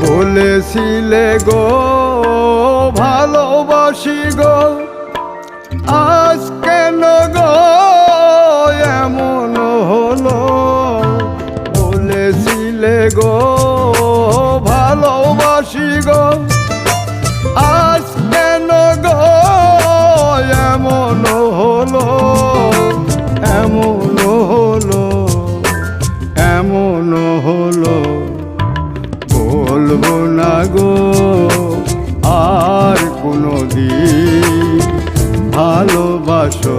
বলেছিলে গো ভালোবাসি গো, আজ কেন গো এমন হলো? বলেছিলে গো ভালোবাসি গো, আজ কেন গো এমন হলো? এমন হলো, এমন হলো। বলবো না গো আর কোনোদিন ভালোবাসো